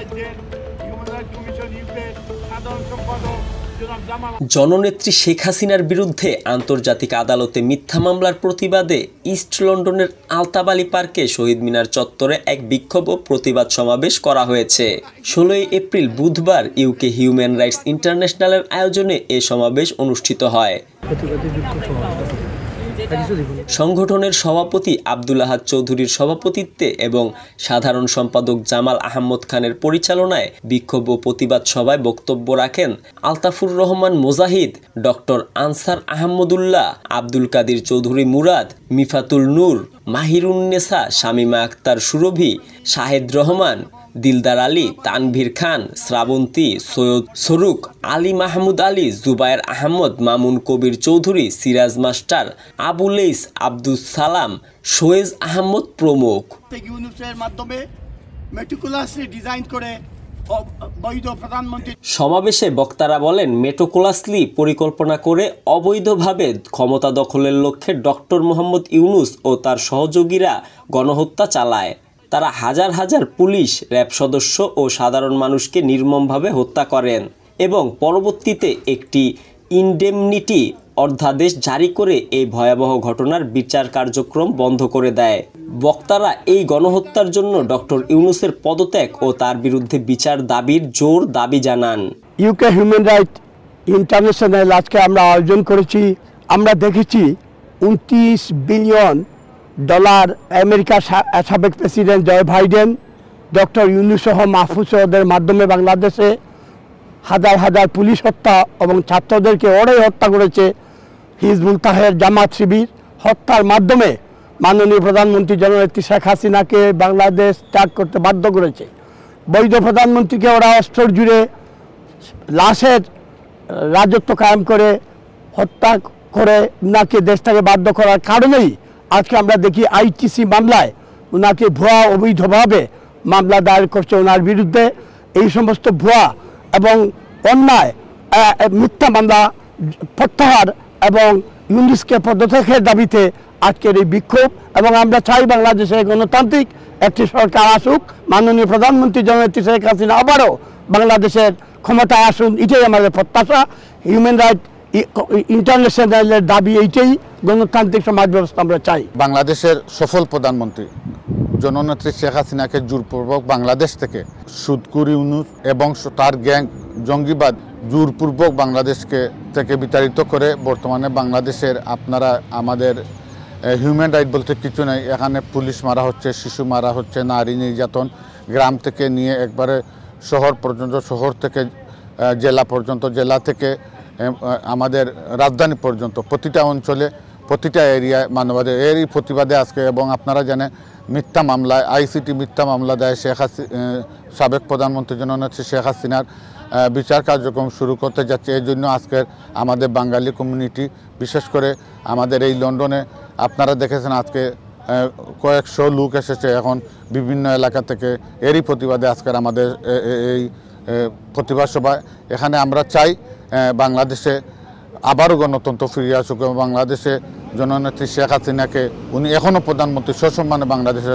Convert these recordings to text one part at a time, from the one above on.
বাংলাদেশের human rights commission ইউকের সাধারণ সম্পাদক জননেত্রী শেখ হাসিনার বিরুদ্ধে আন্তর্জাতিক আদালতে মিথ্যা মামলার প্রতিবাদে ইস্ট লন্ডনের আলতাবালি পার্কে শহীদ মিনার চত্বরে এক বিক্ষোভ ও প্রতিবাদ সমাবেশ করা হয়েছে। 16 এপ্রিল বুধবার ইউকে হিউম্যান রাইটস ইন্টারন্যাশনালের আয়োজনে এ সমাবেশ অনুষ্ঠিত হয়। সংগঠনের সভাপতি আব্দুল আহাদ চৌধুরীর সভাপতিত্বে এবং সাধারণ সম্পাদক জামাল আহমদ খানের পরিচালনায় বিক্ষোভ ও প্রতিবাদ সভায় বক্তব্য রাখেন আলতাফুর রহমান মুজাহিদ, ডক্টর আনসার আহমদুল্লাহ, আব্দুল কাদির চৌধুরী মুরাদ, মিফাতুল নূর, মাহিরুন্নেসা, শামিমা আক্তার সুরভি, শাহেদ রহমান, দিলদার আলী, তানভীর খান, শ্রাবন্তী, সৈয়দ সরুক, আলী মাহমুদ আলী, জুবায়ের আহমদ, মামুন কবির চৌধুরী, সিরাজ মাস্টার, আবুলেইস, আব্দুল সালাম, শোয়েজ আহমদ প্রমুখ। সমাবেশে বক্তারা বলেন, মেটোকুলাসলি পরিকল্পনা করে অবৈধভাবে ক্ষমতা দখলের লক্ষ্যে ডক্টর মোহাম্মদ ইউনূস ও তার সহযোগীরা গণহত্যা চালায়। তারা হাজার হাজার পুলিশ, র্যাব সদস্য ও সাধারণ মানুষকে নির্মমভাবে হত্যা করেন এবং পরবর্তীতে একটি ইনডেমনিটি অধ্যাদেশ জারি করে এই ভয়াবহ ঘটনার বিচার কার্যক্রম বন্ধ করে দেয়। বক্তারা এই গণহত্যার জন্য ডক্টর ইউনূসের পদত্যাগ ও তার বিরুদ্ধে বিচার দাবির জোর দাবি জানান। ইউকে হিউম্যান রাইটস ইন্টারন্যাশনাল আজকে আমরা আয়োজন করেছি। আমরা দেখেছি 29 বিলিয়ন ডলার আমেরিকার সাবেক president Joe Biden, doctor Yunus সহ মাহফুজদের মাধ্যমে বাংলাদেশে হাজার হাজার পুলিশ হত্যা এবং ছাত্রদেরকে ওরাই হত্যা করেছে। হিজবুল তাহের জামাত শিবির হত্যার মাধ্যমে মাননীয় প্রধানমন্ত্রী জননেত্রী শেখ হাসিনাকে বাংলাদেশ ত্যাগ করতে বাধ্য করেছে। বৈধ প্রধানমন্ত্রীকে ওরা অস্ত্র জুড়ে লাশের রাজত্ব কায়েম করে হত্যা করে ওনাকে দেশ থেকে বাধ্য করার কারণেই আজকে আমরা দেখি আইটিসি মামলায় ওনাকে ভুয়া অবৈধভাবে মামলা দায়ের করছে ওনার বিরুদ্ধে। এই সমস্ত ভুয়া এবং অন্যায় মিথ্যা মামলা প্রত্যাহার এবং ইউনূসকে পদত্যাগের দাবিতে আজকের এই বিক্ষোভ। এবং আমরা চাই বাংলাদেশে গণতান্ত্রিক একটি সরকার আসুক, মাননীয় প্রধানমন্ত্রী জননেত্রী শেখ হাসিনা আবারও বাংলাদেশের ক্ষমতায় আসুন, এটাই আমাদের প্রত্যাশা। হিউম্যান রাইটস ইন্টারন্যাশনালের দাবি এইটাই, গণতান্ত্রিক সমাজ ব্যবস্থা আমরা চাই। বাংলাদেশের সফল প্রধানমন্ত্রী জননেত্রী শেখ হাসিনাকে জোরপূর্বক বাংলাদেশ থেকে সুদখোর ইউনূস এবং তার গ্যাং জঙ্গিবাদ জোরপূর্বক বাংলাদেশকে থেকে বিতাড়িত করে বর্তমানে বাংলাদেশের আপনারা আমাদের হিউম্যান রাইট বলতে কিছু নেই। এখানে পুলিশ মারা হচ্ছে, শিশু মারা হচ্ছে, নারী নির্যাতন, গ্রাম থেকে নিয়ে একবারে শহর পর্যন্ত, শহর থেকে জেলা পর্যন্ত, জেলা থেকে আমাদের রাজধানী পর্যন্ত প্রতিটা অঞ্চলে প্রতিটা এরিয়ায় মানবাধিকার এরই প্রতিবাদে আজকে। এবং আপনারা জানেন মিথ্যা মামলায় আইসিটি মিথ্যা মামলা দেয় সাবেক প্রধানমন্ত্রী জননেত্রী শেখ হাসিনার বিচার কার্যক্রম শুরু করতে যাচ্ছে। এই জন্য আজকের আমাদের বাঙালি কমিউনিটি, বিশেষ করে আমাদের এই লন্ডনে আপনারা দেখেছেন আজকে কয়েকশো লোক এসেছে এখন বিভিন্ন এলাকা থেকে। এরই প্রতিবাদে আজকের আমাদের এই প্রতিবাদ সভায়। এখানে আমরা চাই বাংলাদেশে আবারও গণতন্ত্র ফিরে আসুক এবং বাংলাদেশে জননেত্রী শেখ হাসিনাকে উনি এখনও প্রধানমন্ত্রী সসম্মানে বাংলাদেশে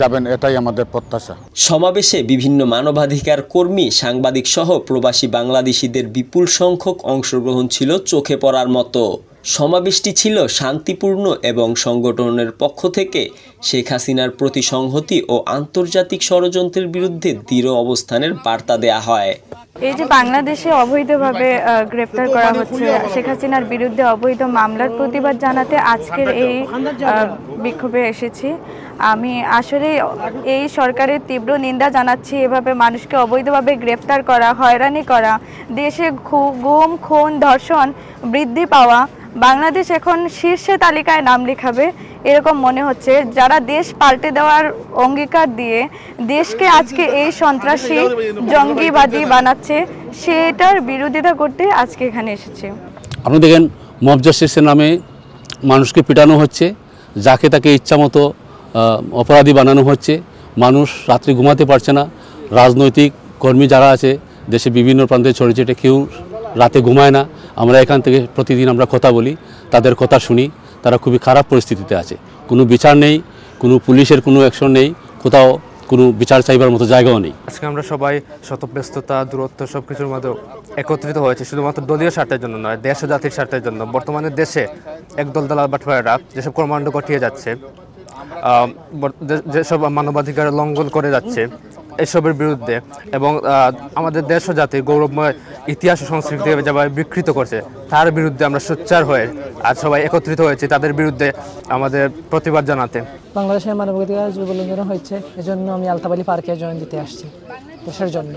যাবেন, এটাই আমাদের প্রত্যাশা। সমাবেশে বিভিন্ন মানবাধিকার কর্মী, সাংবাদিক সহ প্রবাসী বাংলাদেশিদের বিপুল সংখ্যক অংশগ্রহণ ছিল চোখে পড়ার মতো। সমাবেশটি ছিল শান্তিপূর্ণ এবং সংগঠনের পক্ষ থেকে শেখ হাসিনার প্রতি সংহতি ও আন্তর্জাতিক ষড়যন্ত্রের বিরুদ্ধে দৃঢ় অবস্থানের বার্তা দেয়া হয়। এই যে বাংলাদেশে অবৈধভাবে গ্রেফতার করা হচ্ছে, শেখ হাসিনার বিরুদ্ধে অবৈধ মামলার প্রতিবাদ জানাতে আজকের এই বিক্ষোভে এসেছি। আমি আসলে এই সরকারের তীব্র নিন্দা জানাচ্ছি। এভাবে মানুষকে অবৈধভাবে গ্রেফতার করা, হয়রানি করা, দেশে গুম, খুন, ধর্ষণ বৃদ্ধি পাওয়া, বাংলাদেশ এখন শীর্ষে তালিকায় নাম লেখাবে এরকম মনে হচ্ছে। যারা দেশ পাল্টে দেওয়ার অঙ্গীকার দিয়ে দেশকে আজকে এই সন্ত্রাসী জঙ্গিবাদী বানাচ্ছে, সেটার বিরোধিতা করতে আজকে এখানে এসেছে। আপনি দেখেন মব জাস্টিসের নামে মানুষকে পিটানো হচ্ছে, যাকে তাকে ইচ্ছামতো অপরাধী বানানো হচ্ছে, মানুষ রাত্রে ঘুমাতে পারছে না। রাজনৈতিক কর্মী যারা আছে দেশে বিভিন্ন প্রান্তে ছড়িয়ে ছিটে, কেউ রাতে ঘুমায় না। আমরা এখান থেকে প্রতিদিন আমরা কথা বলি, তাদের কথা শুনি, তারা খুবই খারাপ পরিস্থিতিতে আছে। কোনো বিচার নেই, কোনো পুলিশের কোনো অ্যাকশন নেই, কোথাও কোনো বিচার চাইবার মতো জায়গাও নেই। আজকে আমরা সবাই শতব্যস্ততা দূরত্ব সব কিছুর মধ্যে একত্রিত হয়েছে শুধুমাত্র দলীয় স্বার্থের জন্য নয়, দেশ ও জাতির স্বার্থের জন্য। বর্তমানে দেশে একদল দালাল বাটপাড়ারা যেসব কর্মকাণ্ড ঘটিয়ে যাচ্ছে, যেসব মানবাধিকার লঙ্ঘন করে যাচ্ছে, এসবের বিরুদ্ধে এবং আমাদের দেশ ও জাতির গৌরবময় ইতিহাস ও সংস্কৃতিকে যেভাবে বিকৃত করছে তার বিরুদ্ধে আমরা সোচ্চার হয়ে আজ সবাই একত্রিত হয়েছি তাদের বিরুদ্ধে আমাদের প্রতিবাদ জানাতে। বাংলাদেশের মানবাধিকার যুব লঙ্ঘন হয়েছে, এজন্য আমি আলতাফ আলী পার্কে জয়েন দিতে আসছি দেশের জন্য।